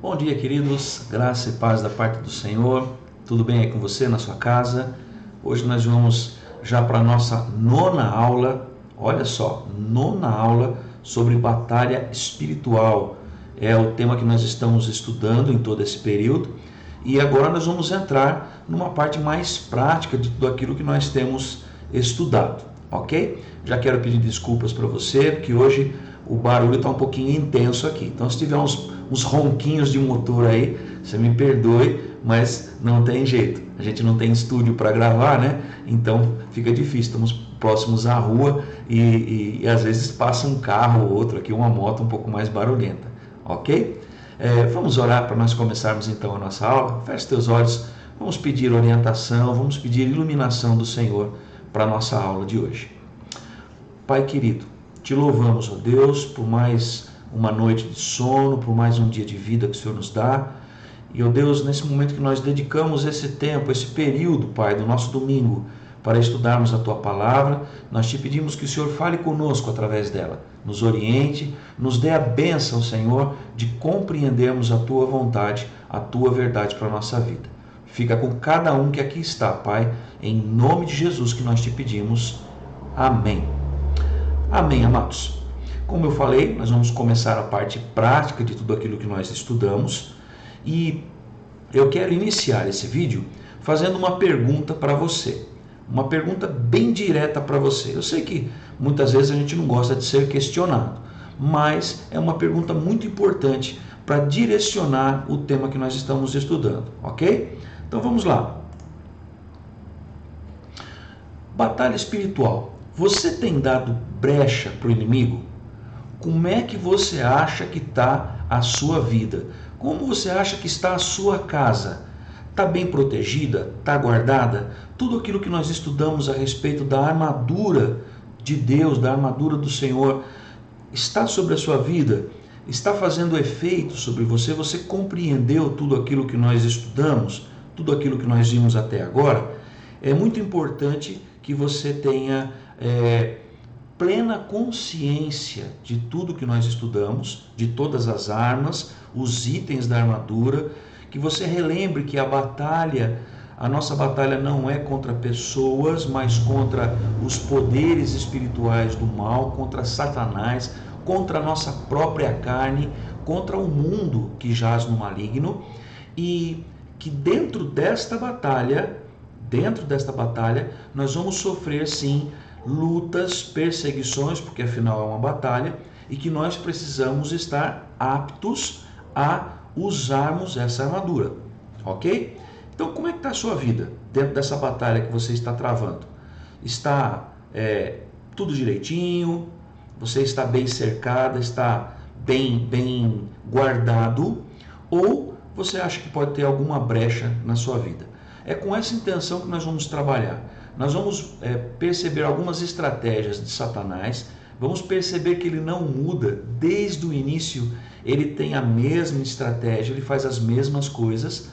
Bom dia, queridos, graça e paz da parte do Senhor. Tudo bem aí com você, na sua casa? Hoje nós vamos já para a nossa nona aula, olha só, nona aula sobre batalha espiritual. É o tema que nós estamos estudando em todo esse período. E agora nós vamos entrar numa parte mais prática de tudo aquilo que nós temos estudado, ok? Já quero pedir desculpas para você, porque hoje o barulho está um pouquinho intenso aqui. Então, se tiver uns ronquinhos de motor aí, você me perdoe, mas não tem jeito. A gente não tem estúdio para gravar, né? Então fica difícil. Estamos próximos à rua e às vezes passa um carro ou outro aqui, uma moto um pouco mais barulhenta, ok? Vamos orar para nós começarmos então a nossa aula. Feche teus olhos, vamos pedir orientação, vamos pedir iluminação do Senhor para a nossa aula de hoje. Pai querido, te louvamos, ó Deus, por mais uma noite de sono, por mais um dia de vida que o Senhor nos dá. E, ó Deus, nesse momento que nós dedicamos esse tempo, esse período, Pai, do nosso domingo, para estudarmos a Tua Palavra, nós te pedimos que o Senhor fale conosco através dela, nos oriente, nos dê a bênção, Senhor, de compreendermos a Tua vontade, a Tua verdade para a nossa vida. Fica com cada um que aqui está, Pai, em nome de Jesus que nós te pedimos. Amém. Amém, amados. Como eu falei, nós vamos começar a parte prática de tudo aquilo que nós estudamos e eu quero iniciar esse vídeo fazendo uma pergunta para você, uma pergunta bem direta para você. Eu sei que muitas vezes a gente não gosta de ser questionado, mas é uma pergunta muito importante para direcionar o tema que nós estamos estudando, ok? Então vamos lá. Batalha espiritual. Você tem dado brecha para o inimigo? Como é que você acha que está a sua vida? Como você acha que está a sua casa? Está bem protegida? Está guardada? Tudo aquilo que nós estudamos a respeito da armadura de Deus, da armadura do Senhor, está sobre a sua vida? Está fazendo efeito sobre você? Você compreendeu tudo aquilo que nós estudamos? Tudo aquilo que nós vimos até agora? É muito importante que você tenha plena consciência de tudo que nós estudamos, de todas as armas, os itens da armadura, que você relembre que a nossa batalha não é contra pessoas, mas contra os poderes espirituais do mal, contra Satanás, contra a nossa própria carne, contra o mundo que jaz no maligno, e que dentro desta batalha, nós vamos sofrer sim lutas, perseguições, porque afinal é uma batalha, e que nós precisamos estar aptos a usarmos essa armadura, ok? Então, como é que está a sua vida dentro dessa batalha que você está travando? Está tudo direitinho? Você está bem cercada? Está bem guardado? Ou você acha que pode ter alguma brecha na sua vida? É com essa intenção que nós vamos trabalhar. Nós vamos perceber algumas estratégias de Satanás, vamos perceber que ele não muda desde o início, ele tem a mesma estratégia, ele faz as mesmas coisas,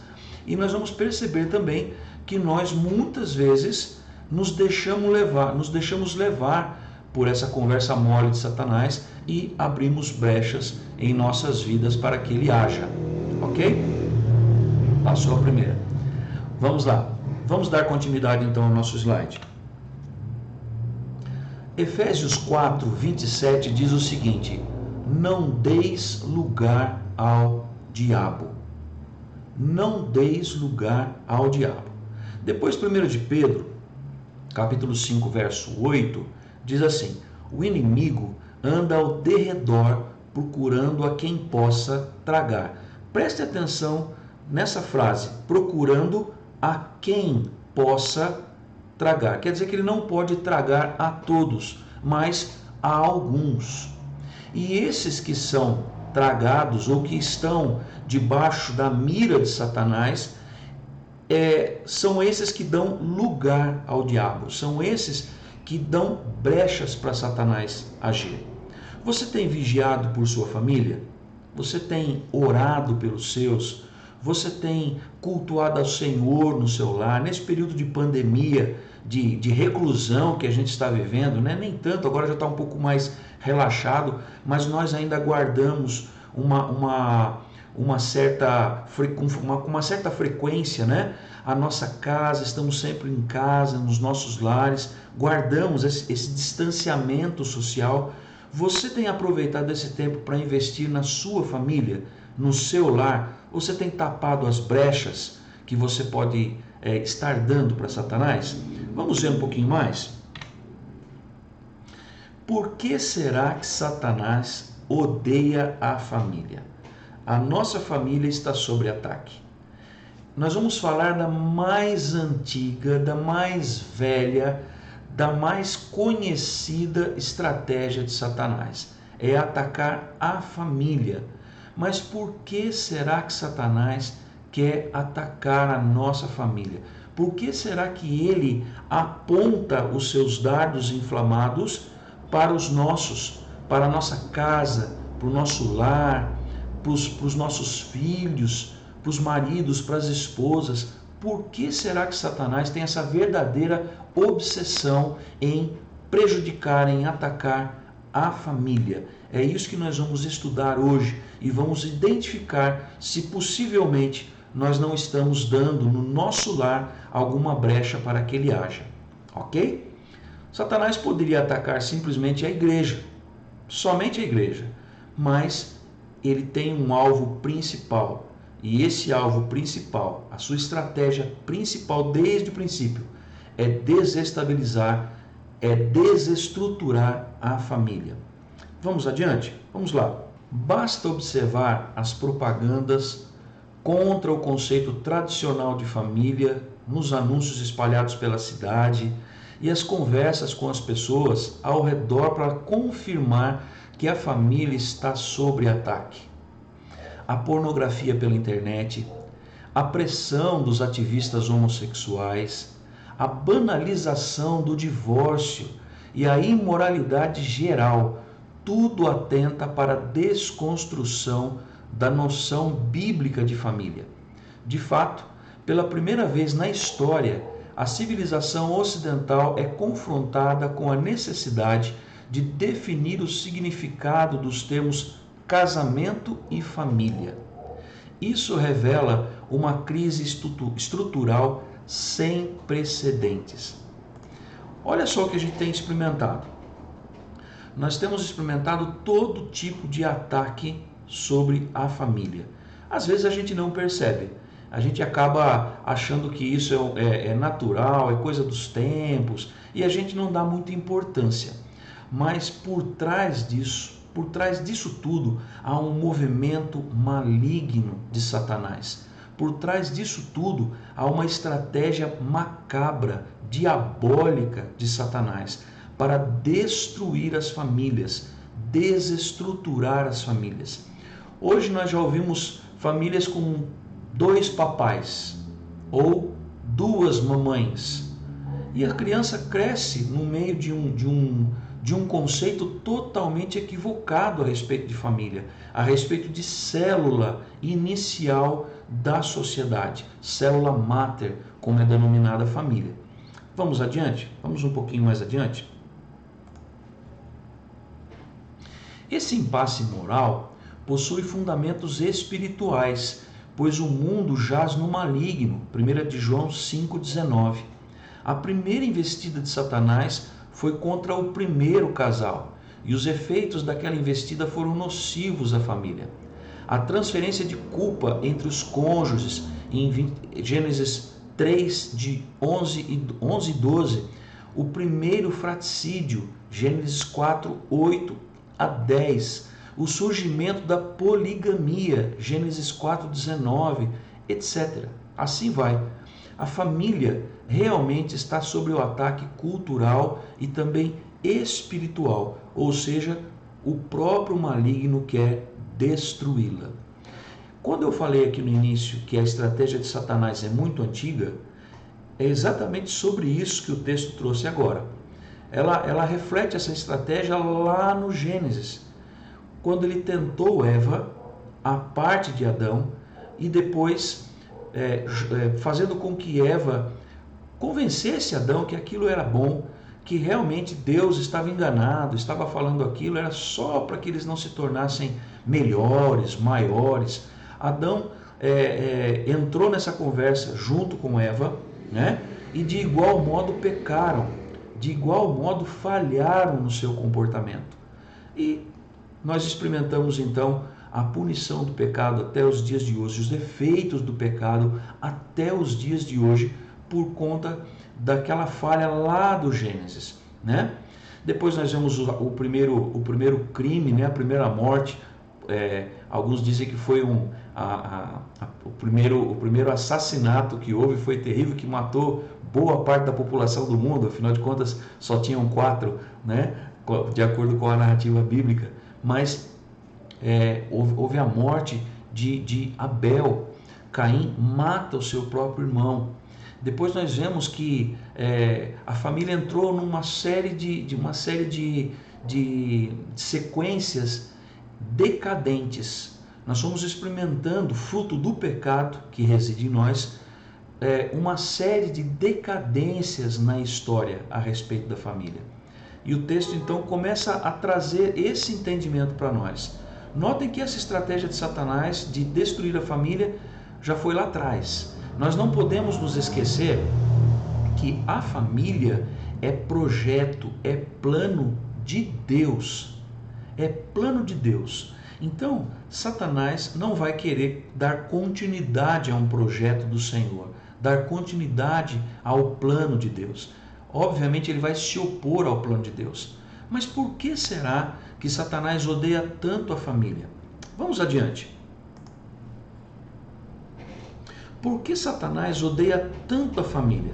e nós vamos perceber também que nós muitas vezes nos deixamos levar por essa conversa mole de Satanás e abrimos brechas em nossas vidas para que ele haja, ok? Passou a primeira. Vamos lá. Vamos dar continuidade então ao nosso slide. Efésios 4, 27 diz o seguinte: não deis lugar ao diabo. Não deis lugar ao diabo. Depois, 1 de Pedro, capítulo 5, verso 8, diz assim: o inimigo anda ao derredor procurando a quem possa tragar. Preste atenção nessa frase, procurando a quem possa tragar. Quer dizer que ele não pode tragar a todos, mas a alguns. E esses que são tragados ou que estão debaixo da mira de Satanás, são esses que dão lugar ao diabo, são esses que dão brechas para Satanás agir. Você tem vigiado por sua família? Você tem orado pelos seus? Você tem cultuado ao Senhor no seu lar, nesse período de pandemia, de reclusão que a gente está vivendo, né? Nem tanto, agora já está um pouco mais relaxado, mas nós ainda guardamos com uma certa frequência, né? A nossa casa, estamos sempre em casa, nos nossos lares, guardamos esse distanciamento social. Você tem aproveitado esse tempo para investir na sua família, no seu lar? Você tem tapado as brechas que você pode estar dando para Satanás? Vamos ver um pouquinho mais? Por que será que Satanás odeia a família? A nossa família está sob ataque. Nós vamos falar da mais antiga, da mais velha, da mais conhecida estratégia de Satanás. É atacar a família. Mas por que será que Satanás quer atacar a nossa família? Por que será que ele aponta os seus dardos inflamados para os nossos, para a nossa casa, para o nosso lar, para os nossos filhos, para os maridos, para as esposas? Por que será que Satanás tem essa verdadeira obsessão em prejudicar, em atacar a família? É isso que nós vamos estudar hoje e vamos identificar se possivelmente nós não estamos dando no nosso lar alguma brecha para que ele haja, ok? Satanás poderia atacar simplesmente a igreja, somente a igreja, mas ele tem um alvo principal. E esse alvo principal, a sua estratégia principal desde o princípio, é desestabilizar, é desestruturar a família. Vamos adiante? Vamos lá. Basta observar as propagandas contra o conceito tradicional de família nos anúncios espalhados pela cidade e as conversas com as pessoas ao redor para confirmar que a família está sob ataque. A pornografia pela internet, a pressão dos ativistas homossexuais, a banalização do divórcio e a imoralidade geral, tudo atenta para a desconstrução da noção bíblica de família. De fato, pela primeira vez na história, a civilização ocidental é confrontada com a necessidade de definir o significado dos termos casamento e família. Isso revela uma crise estrutural sem precedentes. Olha só o que a gente tem experimentado. Nós temos experimentado todo tipo de ataque sobre a família. Às vezes a gente não percebe. A gente acaba achando que isso é natural, é coisa dos tempos, e a gente não dá muita importância. Mas por trás disso tudo, há um movimento maligno de Satanás. Por trás disso tudo, há uma estratégia macabra, diabólica de Satanás para destruir as famílias, desestruturar as famílias. Hoje nós já ouvimos famílias com 2 papais ou 2 mamães. E a criança cresce no meio de um conceito totalmente equivocado a respeito de família, a respeito de célula inicial da sociedade, célula máter, como é denominada a família. Vamos adiante? Vamos um pouquinho mais adiante? Esse impasse moral possui fundamentos espirituais, pois o mundo jaz no maligno. 1 de João 5,19. A primeira investida de Satanás foi contra o primeiro casal, e os efeitos daquela investida foram nocivos à família. A transferência de culpa entre os cônjuges, em Gênesis 3, de 11 e 12, o primeiro fratricídio, Gênesis 4, 8 a 10, o surgimento da poligamia, Gênesis 4, 19, etc. Assim vai. A família realmente está sob o ataque cultural e também espiritual, ou seja, o próprio maligno quer destruí-la. Quando eu falei aqui no início que a estratégia de Satanás é muito antiga, é exatamente sobre isso que o texto trouxe agora. Ela reflete essa estratégia lá no Gênesis, quando ele tentou Eva, a parte de Adão, e depois fazendo com que Eva convencesse Adão que aquilo era bom, que realmente Deus estava enganado, estava falando aquilo, era só para que eles não se tornassem melhores, maiores. Adão entrou nessa conversa junto com Eva, né? E de igual modo pecaram, de igual modo falharam no seu comportamento. E nós experimentamos então a punição do pecado até os dias de hoje, os efeitos do pecado até os dias de hoje, por conta daquela falha lá do Gênesis, né? Depois nós vemos o primeiro crime, né? A primeira morte. Alguns dizem que foi o primeiro assassinato que houve, foi terrível, que matou boa parte da população do mundo. Afinal de contas, só tinham 4, né? De acordo com a narrativa bíblica. Mas houve a morte de Abel. Caim mata o seu próprio irmão. Depois nós vemos que a família entrou numa série de sequências decadentes. Nós fomos experimentando, fruto do pecado que reside em nós, uma série de decadências na história a respeito da família. E o texto então começa a trazer esse entendimento para nós. Notem que essa estratégia de Satanás de destruir a família já foi lá atrás. Nós não podemos nos esquecer que a família é projeto, é plano de Deus. É plano de Deus. Então, Satanás não vai querer dar continuidade a um projeto do Senhor, dar continuidade ao plano de Deus. Obviamente, ele vai se opor ao plano de Deus. Mas por que será que Satanás odeia tanto a família? Vamos adiante. Por que Satanás odeia tanto a família?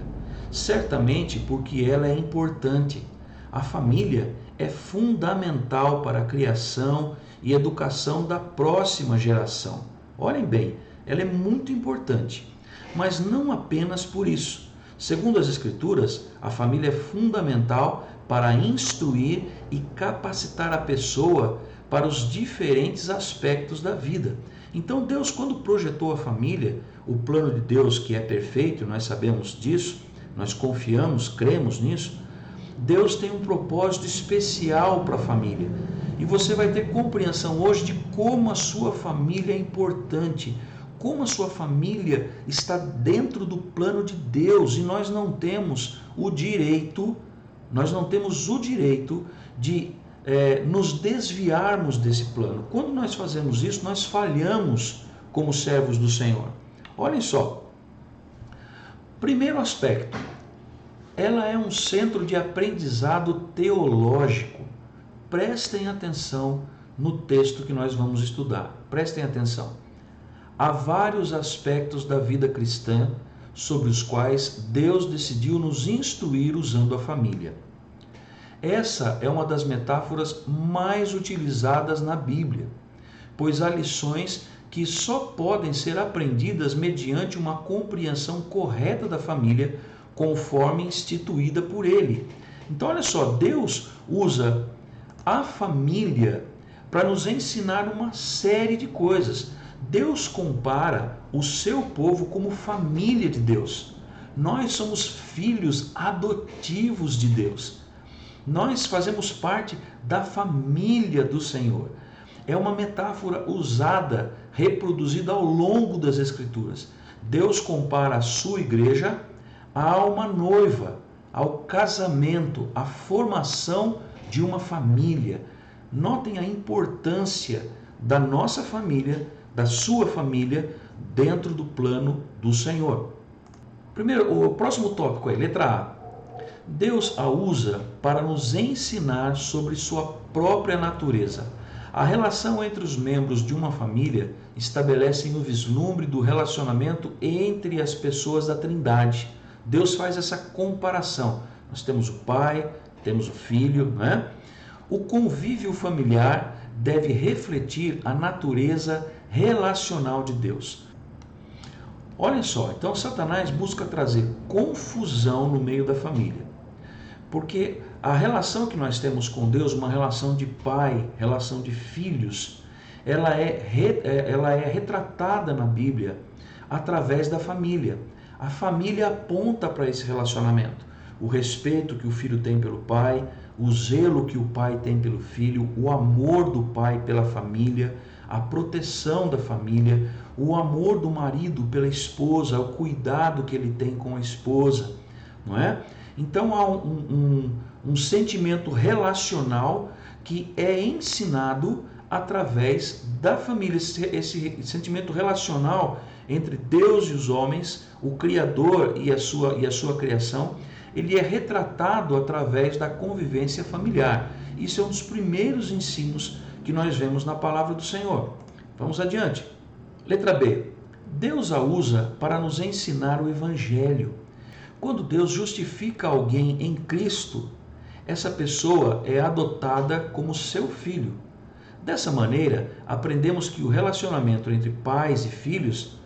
Certamente porque ela é importante. A família é fundamental para a criação e educação da próxima geração. Olhem bem, ela é muito importante, mas não apenas por isso. Segundo as Escrituras, a família é fundamental para instruir e capacitar a pessoa para os diferentes aspectos da vida. Então Deus, quando projetou a família, o plano de Deus que é perfeito, nós sabemos disso, nós confiamos, cremos nisso, Deus tem um propósito especial para a família. E você vai ter compreensão hoje de como a sua família é importante, como a sua família está dentro do plano de Deus. E nós não temos o direito de nos desviarmos desse plano. Quando nós fazemos isso, nós falhamos como servos do Senhor. Olhem só. Primeiro aspecto, ela é um centro de aprendizado teológico. Prestem atenção no texto que nós vamos estudar. Prestem atenção. Há vários aspectos da vida cristã sobre os quais Deus decidiu nos instruir usando a família. Essa é uma das metáforas mais utilizadas na Bíblia, pois há lições que só podem ser aprendidas mediante uma compreensão correta da família, conforme instituída por Ele. Então, olha só, Deus usa a família para nos ensinar uma série de coisas. Deus compara o seu povo como família de Deus. Nós somos filhos adotivos de Deus. Nós fazemos parte da família do Senhor. É uma metáfora usada, reproduzida ao longo das Escrituras. Deus compara a sua igreja a uma noiva, ao casamento, à formação de uma família. Notem a importância da nossa família, da sua família, dentro do plano do Senhor. Primeiro, o próximo tópico é letra A. Deus a usa para nos ensinar sobre sua própria natureza. A relação entre os membros de uma família estabelece o vislumbre do relacionamento entre as pessoas da Trindade. Deus faz essa comparação. Nós temos o Pai, temos o Filho, né? O convívio familiar deve refletir a natureza relacional de Deus. Olhem só, então Satanás busca trazer confusão no meio da família. Porque a relação que nós temos com Deus, uma relação de pai, relação de filhos, ela é retratada na Bíblia através da família. A família aponta para esse relacionamento. O respeito que o filho tem pelo pai, o zelo que o pai tem pelo filho, o amor do pai pela família, a proteção da família, o amor do marido pela esposa, o cuidado que ele tem com a esposa, não é? Então há um sentimento relacional que é ensinado através da família. Esse sentimento relacional entre Deus e os homens, o Criador e a sua criação, ele é retratado através da convivência familiar. Isso é um dos primeiros ensinos que nós vemos na palavra do Senhor. Vamos adiante. Letra B. Deus a usa para nos ensinar o Evangelho. Quando Deus justifica alguém em Cristo, essa pessoa é adotada como seu filho. Dessa maneira, aprendemos que o relacionamento entre pais e filhos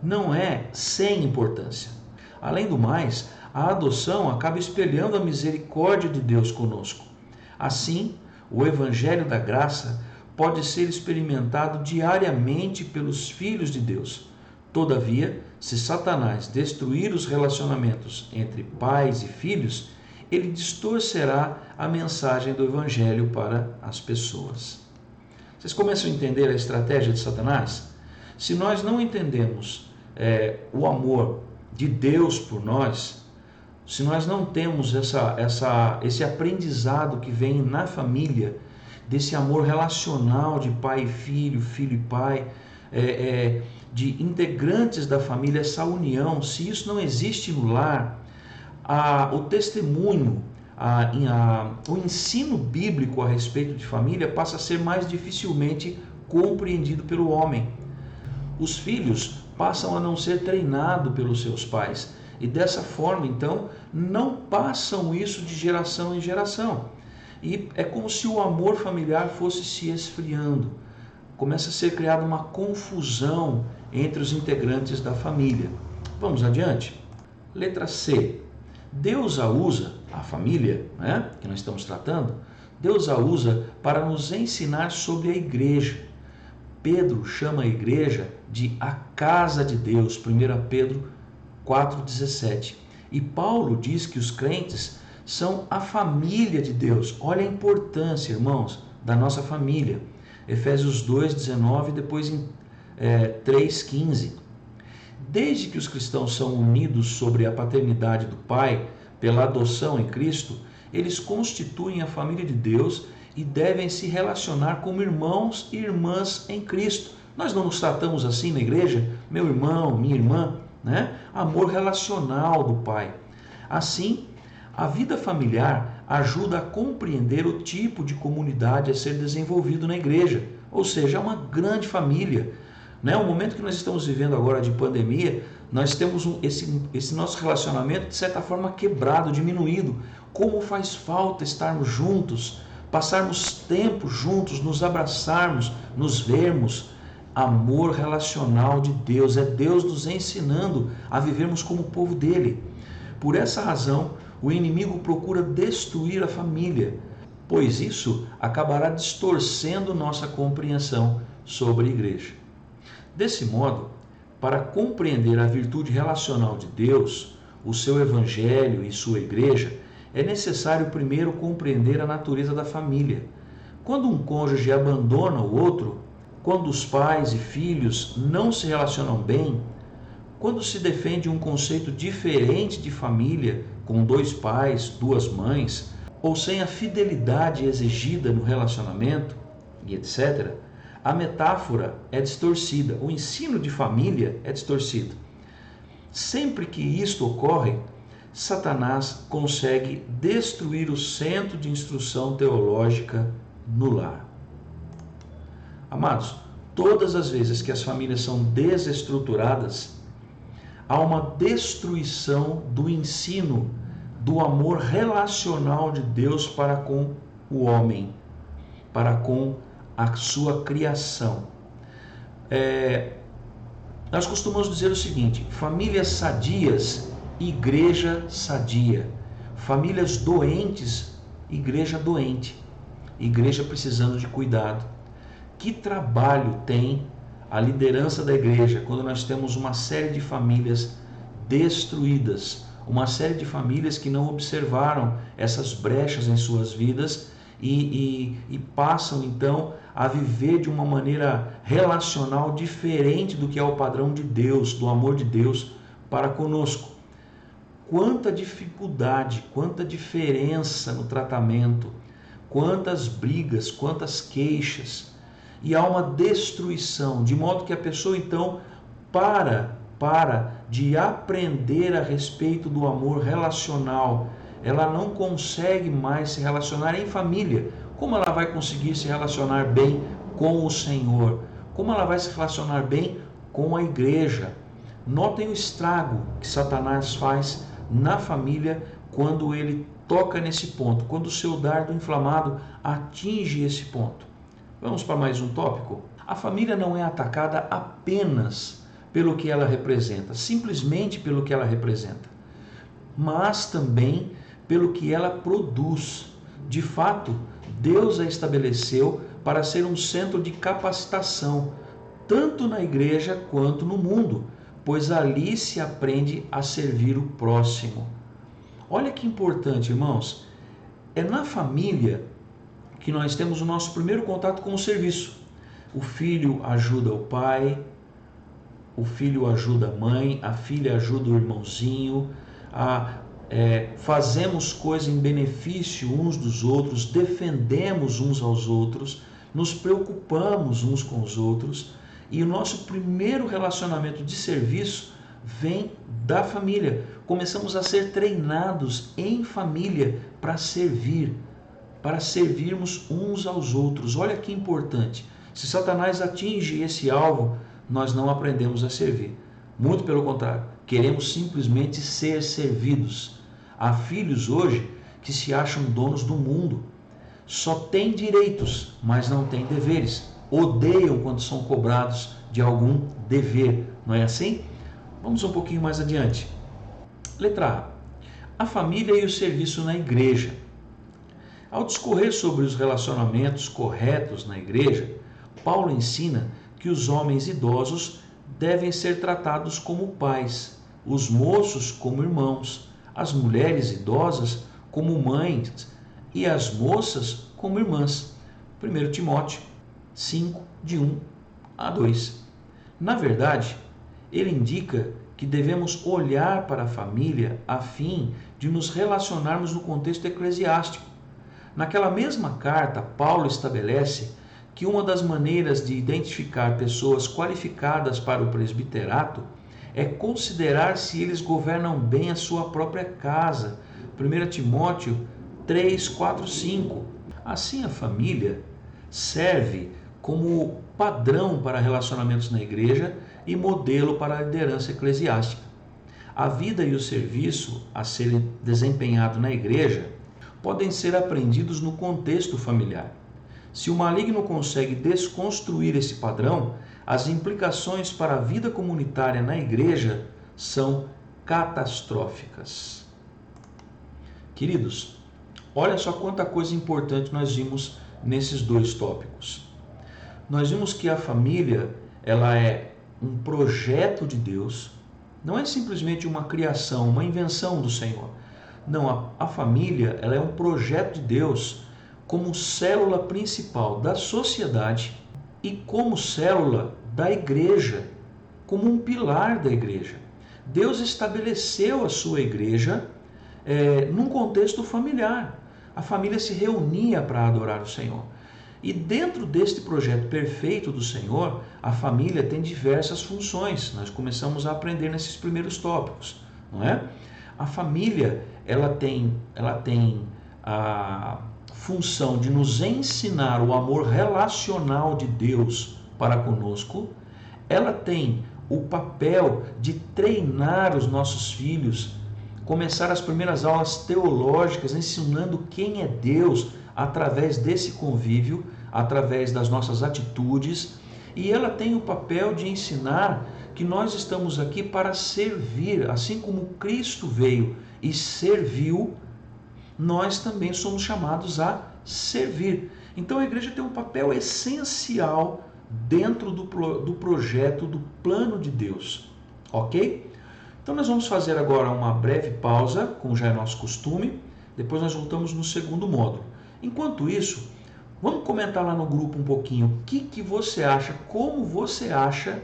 não é sem importância. Além do mais, a adoção acaba espelhando a misericórdia de Deus conosco. Assim, o Evangelho da Graça pode ser experimentado diariamente pelos filhos de Deus. Todavia, se Satanás destruir os relacionamentos entre pais e filhos, ele distorcerá a mensagem do Evangelho para as pessoas. Vocês começam a entender a estratégia de Satanás? Se nós não entendemos o amor de Deus por nós, se nós não temos esse aprendizado que vem na família, desse amor relacional de pai e filho, filho e pai, de integrantes da família, essa união, se isso não existe no lar, o testemunho, o ensino bíblico a respeito de família passa a ser mais dificilmente compreendido pelo homem. Os filhos passam a não ser treinados pelos seus pais e dessa forma, então, não passam isso de geração em geração. E é como se o amor familiar fosse se esfriando. Começa a ser criada uma confusão entre os integrantes da família. Vamos adiante? Letra C. Deus a usa, a família, que nós estamos tratando, Deus a usa para nos ensinar sobre a igreja. Pedro chama a igreja de a casa de Deus, 1 Pedro 4,17. E Paulo diz que os crentes são a família de Deus. Olha a importância, irmãos, da nossa família. Efésios 2,19 e depois em 3,15. Desde que os cristãos são unidos sobre a paternidade do Pai, pela adoção em Cristo, eles constituem a família de Deus e devem se relacionar como irmãos e irmãs em Cristo. Nós não nos tratamos assim na igreja? Meu irmão, minha irmã, Amor relacional do Pai. Assim, a vida familiar ajuda a compreender o tipo de comunidade a ser desenvolvido na igreja, ou seja, é uma grande família. O momento que nós estamos vivendo agora de pandemia, nós temos esse nosso relacionamento de certa forma quebrado, diminuído. Como faz falta estarmos juntos, passarmos tempo juntos, nos abraçarmos, nos vermos. Amor relacional de Deus, é Deus nos ensinando a vivermos como povo dele. Por essa razão, o inimigo procura destruir a família, pois isso acabará distorcendo nossa compreensão sobre a igreja. Desse modo, para compreender a virtude relacional de Deus, o seu evangelho e sua igreja, é necessário primeiro compreender a natureza da família. Quando um cônjuge abandona o outro, quando os pais e filhos não se relacionam bem, quando se defende um conceito diferente de família, com 2 pais, 2 mães, ou sem a fidelidade exigida no relacionamento, e etc., a metáfora é distorcida, o ensino de família é distorcido. Sempre que isto ocorre, Satanás consegue destruir o centro de instrução teológica no lar. Amados, todas as vezes que as famílias são desestruturadas, há uma destruição do ensino do amor relacional de Deus para com o homem, para com a sua criação. Nós costumamos dizer o seguinte: famílias sadias, igreja sadia. Famílias doentes, igreja doente. Igreja precisando de cuidado. Que trabalho tem a liderança da igreja quando nós temos uma série de famílias destruídas, uma série de famílias que não observaram essas brechas em suas vidas e passam então a viver de uma maneira relacional diferente do que é o padrão de Deus, do amor de Deus para conosco. Quanta dificuldade, quanta diferença no tratamento, quantas brigas, quantas queixas, e há uma destruição, de modo que a pessoa então para de aprender a respeito do amor relacional. Ela não consegue mais se relacionar em família. Como ela vai conseguir se relacionar bem com o Senhor? Como ela vai se relacionar bem com a igreja? Notem o estrago que Satanás faz na família quando ele toca nesse ponto, quando o seu dardo inflamado atinge esse ponto. Vamos para mais um tópico? A família não é atacada apenas pelo que ela representa, simplesmente pelo que ela representa, mas também pelo que ela produz. De fato, Deus a estabeleceu para ser um centro de capacitação, tanto na igreja quanto no mundo, pois ali se aprende a servir o próximo. Olha que importante, irmãos. É na família que nós temos o nosso primeiro contato com o serviço. O filho ajuda o pai, o filho ajuda a mãe, a filha ajuda o irmãozinho, fazemos coisas em benefício uns dos outros, defendemos uns aos outros, nos preocupamos uns com os outros, e o nosso primeiro relacionamento de serviço vem da família. Começamos a ser treinados em família para servir, para servirmos uns aos outros. Olha que importante. Se Satanás atinge esse alvo, nós não aprendemos a servir. Muito pelo contrário, queremos simplesmente ser servidos. Há filhos hoje que se acham donos do mundo. Só têm direitos, mas não têm deveres. Odeiam quando são cobrados de algum dever. Não é assim? Vamos um pouquinho mais adiante. Letra A. A família e o serviço na igreja. Ao discorrer sobre os relacionamentos corretos na igreja, Paulo ensina que os homens idosos devem ser tratados como pais, os moços como irmãos, as mulheres idosas como mães e as moças como irmãs. 1 Timóteo 5, de 1 a 2. Na verdade, ele indica que devemos olhar para a família a fim de nos relacionarmos no contexto eclesiástico. Naquela mesma carta, Paulo estabelece que uma das maneiras de identificar pessoas qualificadas para o presbiterato é considerar se eles governam bem a sua própria casa. 1 Timóteo 3, 4, 5. Assim, a família serve como padrão para relacionamentos na igreja e modelo para a liderança eclesiástica. A vida e o serviço a serem desempenhado na igreja podem ser aprendidos no contexto familiar. Se o maligno consegue desconstruir esse padrão, as implicações para a vida comunitária na igreja são catastróficas. Queridos, olha só quanta coisa importante nós vimos nesses dois tópicos. Nós vimos que a família, ela é um projeto de Deus, não é simplesmente uma criação, uma invenção do Senhor. Não, a família, ela é um projeto de Deus como célula principal da sociedade e como célula da igreja, como um pilar da igreja. Deus estabeleceu a sua igreja num contexto familiar. A família se reunia para adorar o Senhor. E dentro deste projeto perfeito do Senhor, a família tem diversas funções. Nós começamos a aprender nesses primeiros tópicos, não é? A família, ela tem a função de nos ensinar o amor relacional de Deus para conosco. Ela tem o papel de treinar os nossos filhos, começar as primeiras aulas teológicas ensinando quem é Deus através desse convívio, através das nossas atitudes. E ela tem o papel de ensinar que nós estamos aqui para servir, assim como Cristo veio e serviu, nós também somos chamados a servir. Então a igreja tem um papel essencial dentro do projeto, do plano de Deus, ok? Então nós vamos fazer agora uma breve pausa, como já é nosso costume, depois nós voltamos no segundo módulo. Enquanto isso, Vamos comentar lá no grupo um pouquinho o que você acha, como você acha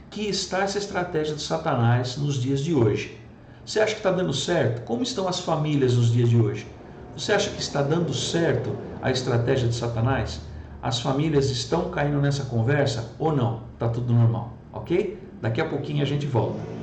que está essa estratégia do Satanás nos dias de hoje. Você acha que está dando certo? Como estão as famílias nos dias de hoje? Você acha que está dando certo a estratégia de Satanás? As famílias estão caindo nessa conversa ou não? Está tudo normal, ok? Daqui a pouquinho a gente volta.